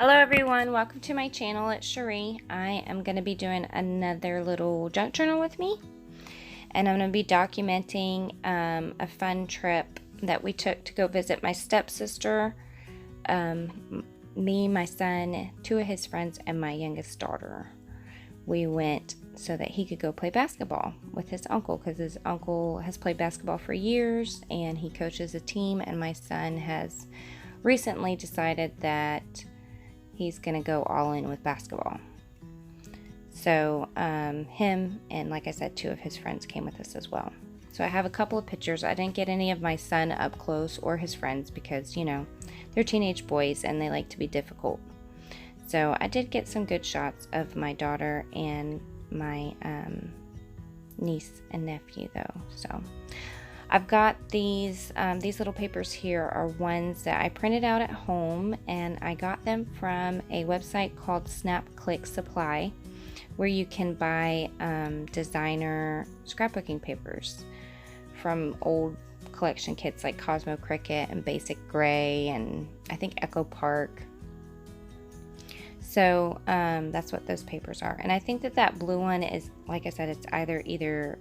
Hello everyone, welcome to my channel. It's Cherie. I am going to be doing another little junk journal with me, and I'm going to be documenting a fun trip that we took to go visit my stepsister, me, my son, two of his friends, and my youngest daughter. We went so that he could go play basketball with his uncle, because his uncle has played basketball for years and he coaches a team, and my son has recently decided that he's gonna go all in with basketball. So him and, like I said, two of his friends came with us as well. So I have a couple of pictures. I didn't get any of my son up close or his friends because, you know, they're teenage boys and they like to be difficult. So I did get some good shots of my daughter and my niece and nephew though. So I've got these little papers here are ones that I printed out at home, and I got them from a website called Snap Click Supply, where you can buy designer scrapbooking papers from old collection kits like Cosmo Cricket and Basic Gray and I think Echo Park. So that's what those papers are, and I think that blue one is, like I said, it's either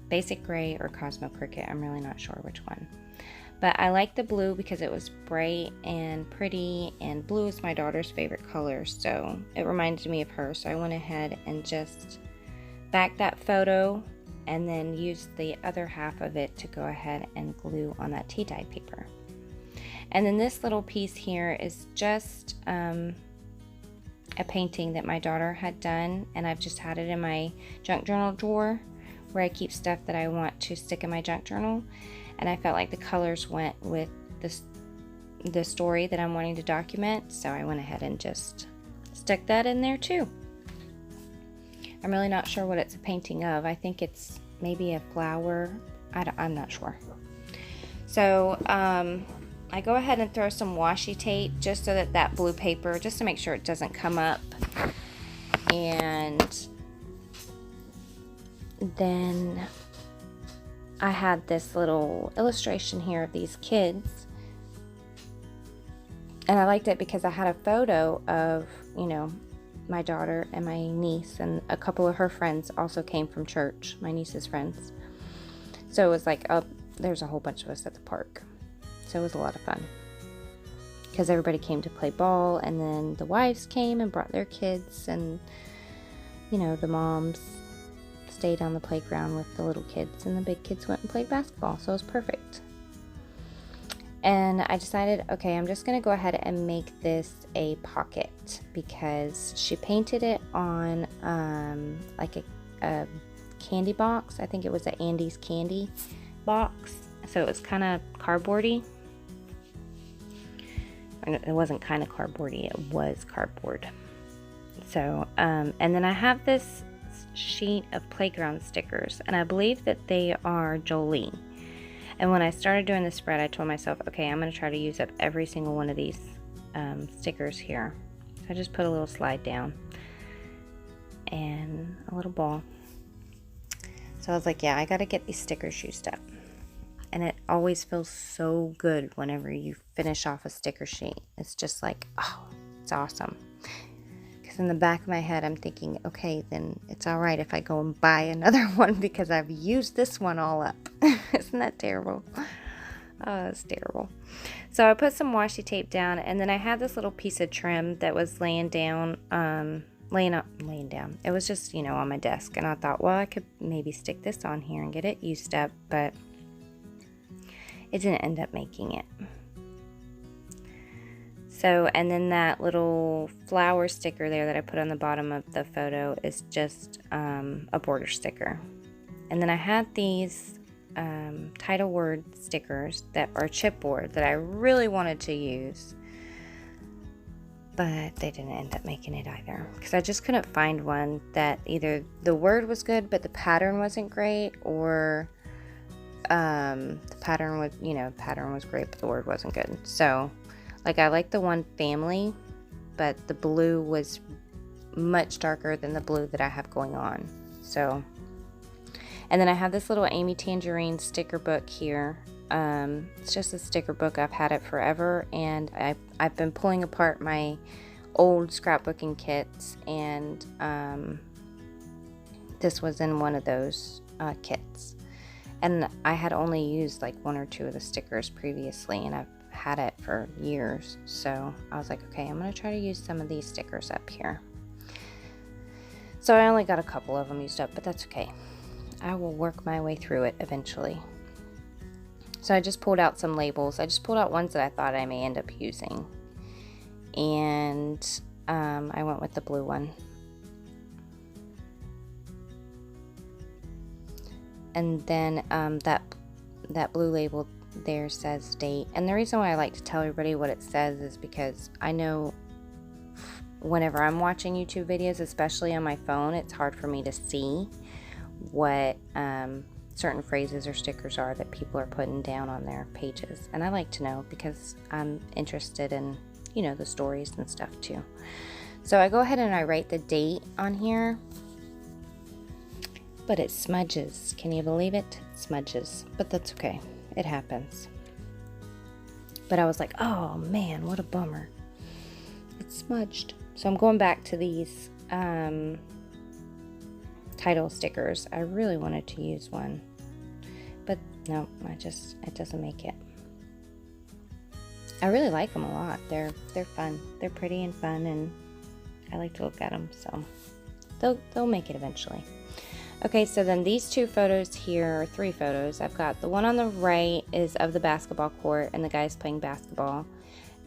Basic Gray or Cosmo Cricket. I'm really not sure which one. But I like the blue because it was bright and pretty, and blue is my daughter's favorite color, so it reminded me of her. So I went ahead and just backed that photo and then used the other half of it to go ahead and glue on that tea dye paper. And then this little piece here is just a painting that my daughter had done, and I've just had it in my junk journal drawer where I keep stuff that I want to stick in my junk journal, and I felt like the colors went with the story that I'm wanting to document, so I went ahead and just stuck that in there too. I'm really not sure what it's a painting of. I think it's maybe a flower. I'm not sure. So I go ahead and throw some washi tape just so that blue paper, just to make sure it doesn't come up, and then I had this little illustration here of these kids, and I liked it because I had a photo of, you know, my daughter and my niece, and a couple of her friends also came from church, my niece's friends. So it was like, oh, there's a whole bunch of us at the park. So it was a lot of fun because everybody came to play ball, and then the wives came and brought their kids, and, you know, the moms stayed on the playground with the little kids, and the big kids went and played basketball. So it was perfect. And I decided, okay, I'm just going to go ahead and make this a pocket, because she painted it on like a candy box. I think it was an Andy's candy box, so it was kind of cardboardy. It wasn't kind of cardboardy, it was cardboard. So and then I have this sheet of playground stickers, and I believe that they are Jolie. And when I started doing the spread, I told myself, okay, I'm going to try to use up every single one of these stickers here. So I just put a little slide down and a little ball. So I was like, yeah, I got to get these stickers used up. And it always feels so good whenever you finish off a sticker sheet. It's just like, oh, it's awesome. In the back of my head, I'm thinking, okay, then it's all right if I go and buy another one because I've used this one all up. Isn't that terrible? Oh, it's terrible. So I put some washi tape down, and then I had this little piece of trim that was laying down. It was just, you know, on my desk, and I thought, well, I could maybe stick this on here and get it used up, but it didn't end up making it. So, and then that little flower sticker there that I put on the bottom of the photo is just a border sticker. And then I had these title word stickers that are chipboard that I really wanted to use, but they didn't end up making it either, because I just couldn't find one that either the word was good but the pattern wasn't great, or the pattern was, you know, pattern was great but the word wasn't good. So like, I like the one family, but the blue was much darker than the blue that I have going on. So, and then I have this little Amy Tangerine sticker book here It's just a sticker book. I've had it forever, and I've been pulling apart my old scrapbooking kits, and this was in one of those kits. And I had only used like 1 or 2 of the stickers previously, and I've had it for years. So I was like, okay, I'm going to try to use some of these stickers up here. So I only got a couple of them used up, but that's okay. I will work my way through it eventually. So I just pulled out some labels. I just pulled out ones that I thought I may end up using. And I went with the blue one. And then that blue label there says date. And the reason why I like to tell everybody what it says is because I know whenever I'm watching YouTube videos, especially on my phone, it's hard for me to see what certain phrases or stickers are that people are putting down on their pages. And I like to know because I'm interested in, you know, the stories and stuff too. So I go ahead and I write the date on here, but it smudges. Can you believe it? It smudges, but that's okay. It happens. But I was like, oh man, what a bummer. It's smudged. So I'm going back to these title stickers. I really wanted to use one, but no, it doesn't make it. I really like them a lot. They're fun. They're pretty and fun, and I like to look at them. So they'll make it eventually. Okay, so then these 2 photos here, or 3 photos. I've got the one on the right is of the basketball court and the guys playing basketball.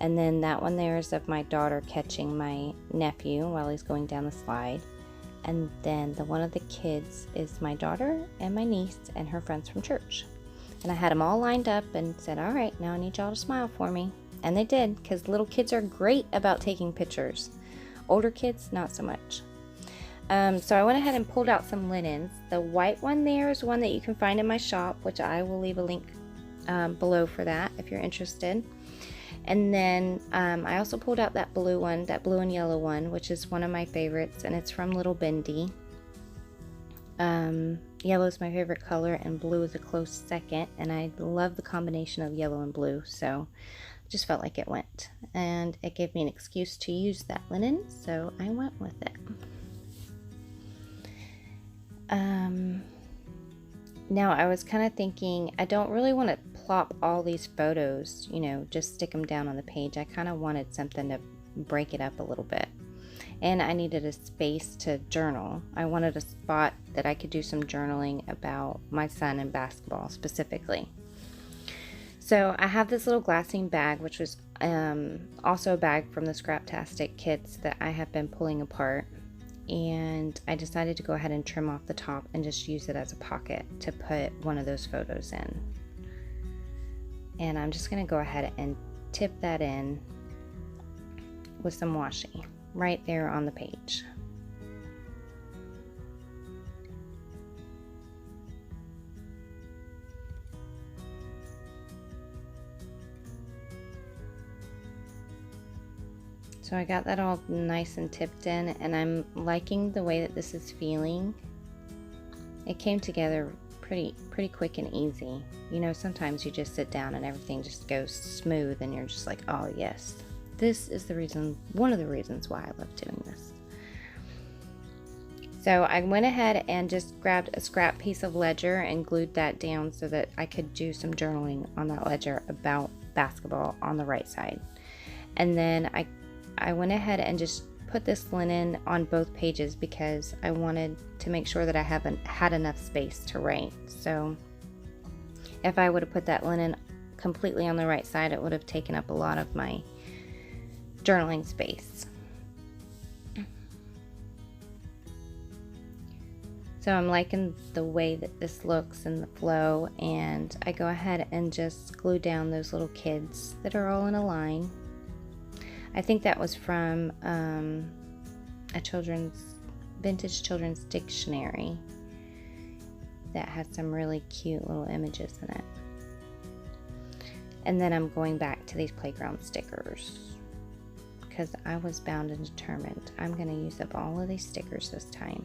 And then that one there is of my daughter catching my nephew while he's going down the slide. And then the one of the kids is my daughter and my niece and her friends from church. And I had them all lined up and said, all right, now I need y'all to smile for me. And they did, because little kids are great about taking pictures. Older kids, not so much. So I went ahead and pulled out some linens. The white one there is one that you can find in my shop, which I will leave a link below for that if you're interested. And then I also pulled out that blue one, that blue and yellow one, which is one of my favorites, and it's from Little Bendy. Yellow is my favorite color, and blue is a close second, and I love the combination of yellow and blue, so I just felt like it went. And it gave me an excuse to use that linen, so I went with it. Now I was kind of thinking, I don't really want to plop all these photos, you know, just stick them down on the page. I kind of wanted something to break it up a little bit. And I needed a space to journal. I wanted a spot that I could do some journaling about my son and basketball specifically. So I have this little glassine bag, which was also a bag from the Scraptastic kits that I have been pulling apart. And I decided to go ahead and trim off the top and just use it as a pocket to put one of those photos in. And I'm just going to go ahead and tip that in with some washi right there on the page. So I got that all nice and tipped in, and I'm liking the way that this is feeling. It came together pretty quick and easy. You know, sometimes you just sit down and everything just goes smooth and you're just like, oh yes, this is the reason, one of the reasons why I love doing this. So I went ahead and just grabbed a scrap piece of ledger and glued that down so that I could do some journaling on that ledger about basketball on the right side. And then I went ahead and just put this linen on both pages because I wanted to make sure that I had enough space to write. So if I would have put that linen completely on the right side, it would have taken up a lot of my journaling space. So I'm liking the way that this looks and the flow, and I go ahead and just glue down those little kids that are all in a line. I think that was from a vintage children's dictionary that has some really cute little images in it. And then I'm going back to these playground stickers because I was bound and determined I'm going to use up all of these stickers this time.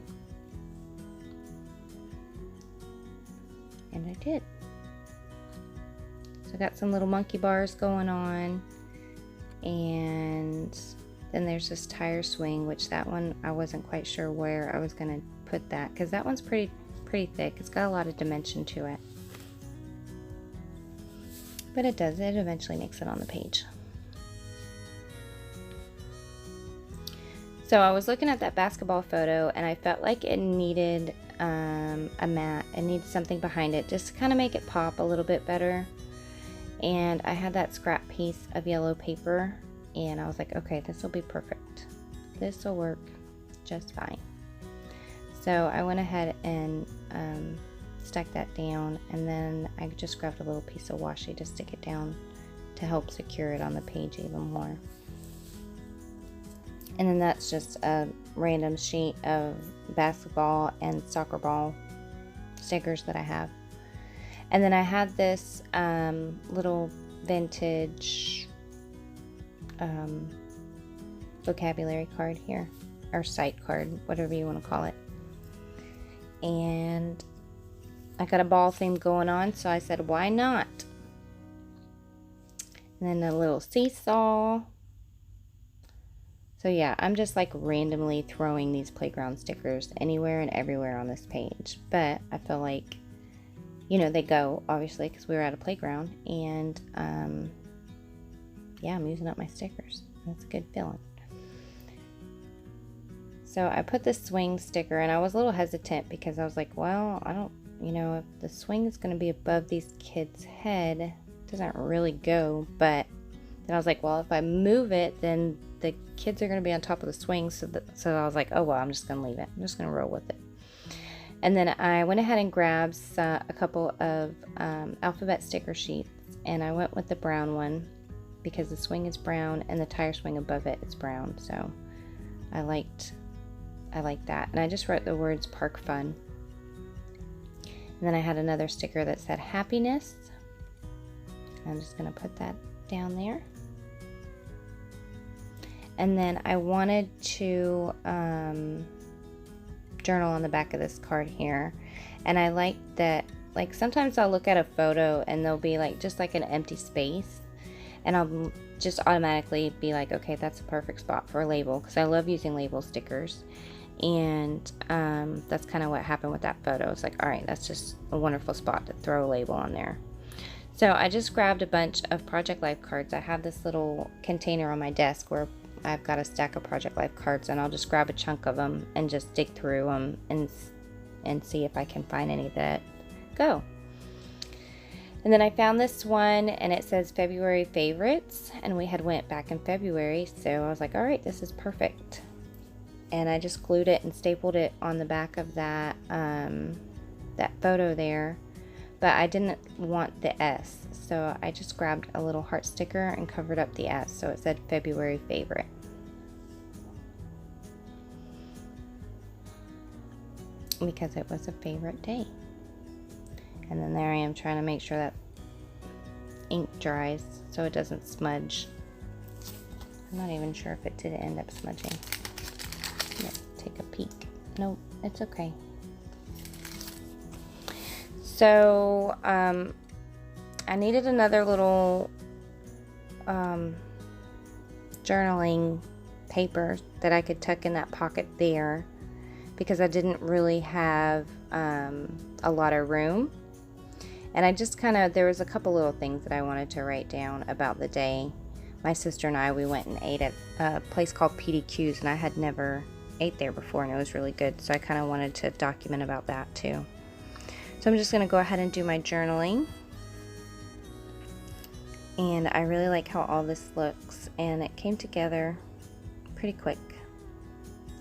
And I did. So I got some little monkey bars going on, and then there's this tire swing, which that one I wasn't quite sure where I was going to put that, because that one's pretty thick. It's got a lot of dimension to it. But it does, it eventually makes it on the page. So I was looking at that basketball photo, and I felt like it needed a mat. It needs something behind it just to kind of make it pop a little bit better. And I had that scrap piece of yellow paper, and I was like, okay, this will be perfect. This will work just fine. So I went ahead and stuck that down, and then I just grabbed a little piece of washi to stick it down to help secure it on the page even more. And then that's just a random sheet of basketball and soccer ball stickers that I have. And then I had this little vintage vocabulary card here, or sight card, whatever you want to call it. And I got a ball theme going on, so I said, why not? And then a little seesaw. So yeah, I'm just like randomly throwing these playground stickers anywhere and everywhere on this page. But I feel like, you know, they go, obviously, because we were at a playground. And yeah, I'm using up my stickers. That's a good feeling. So I put the swing sticker, and I was a little hesitant because I was like, well, I don't, you know, if the swing is going to be above these kids' head, it doesn't really go. But then I was like, well, if I move it, then the kids are going to be on top of the swing. So I was like, oh, well, I'm just going to leave it. I'm just going to roll with it. And then I went ahead and grabbed a couple of alphabet sticker sheets, and I went with the brown one because the swing is brown and the tire swing above it is brown. So I liked that. And I just wrote the words Park Fun. And then I had another sticker that said happiness. I'm just going to put that down there. And then I wanted to journal on the back of this card here. And I like that, like sometimes I'll look at a photo and there'll be like just like an empty space. And I'll just automatically be like, okay, that's a perfect spot for a label, because I love using label stickers. And that's kind of what happened with that photo. It's like, all right, that's just a wonderful spot to throw a label on there. So I just grabbed a bunch of Project Life cards. I have this little container on my desk where I've got a stack of Project Life cards, and I'll just grab a chunk of them and just dig through them and see if I can find any that go. And then I found this one, and it says February favorites, and we had went back in February, so I was like, all right, this is perfect. And I just glued it and stapled it on the back of that that photo there. But I didn't want the S, so I just grabbed a little heart sticker and covered up the S, so it said February favorite. Because it was a favorite day. And then there I am trying to make sure that ink dries so it doesn't smudge. I'm not even sure if it did end up smudging. Let's take a peek. Nope, it's okay. So I needed another little journaling paper that I could tuck in that pocket there, because I didn't really have a lot of room. And I just there was a couple little things that I wanted to write down about the day. My sister and I, we went and ate at a place called PDQ's, and I had never ate there before, and it was really good. So I kind of wanted to document about that too. So I'm just going to go ahead and do my journaling. And I really like how all this looks, and it came together pretty quick.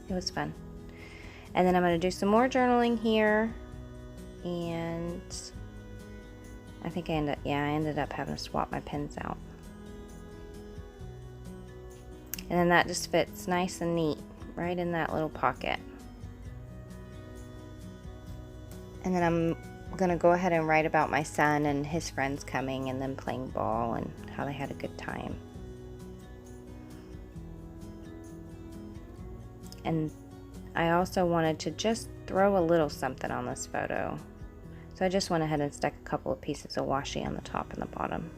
It was fun. And then I'm going to do some more journaling here, and I think I ended up having to swap my pens out. And then that just fits nice and neat right in that little pocket. And then I'm gonna go ahead and write about my son and his friends coming and them playing ball and how they had a good time. And I also wanted to just throw a little something on this photo. So I just went ahead and stuck a couple of pieces of washi on the top and the bottom.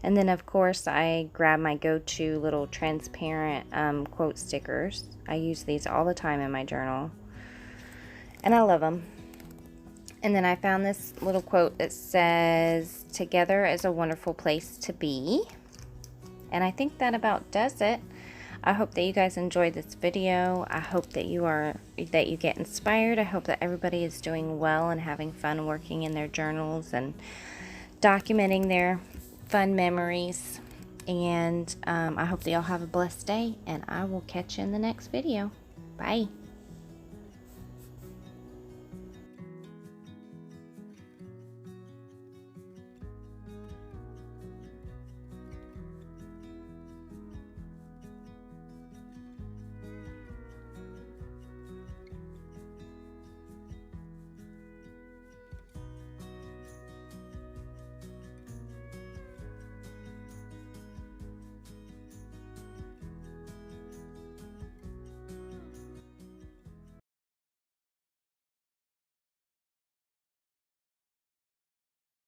And then of course I grab my go-to little transparent quote stickers. I use these all the time in my journal, and I love them. And then I found this little quote that says, "Together is a wonderful place to be." And I think that about does it. I hope that you guys enjoyed this video. I hope that you get inspired. I hope that everybody is doing well and having fun working in their journals and documenting their fun memories. And I hope that y'all have a blessed day, and I will catch you in the next video. Bye.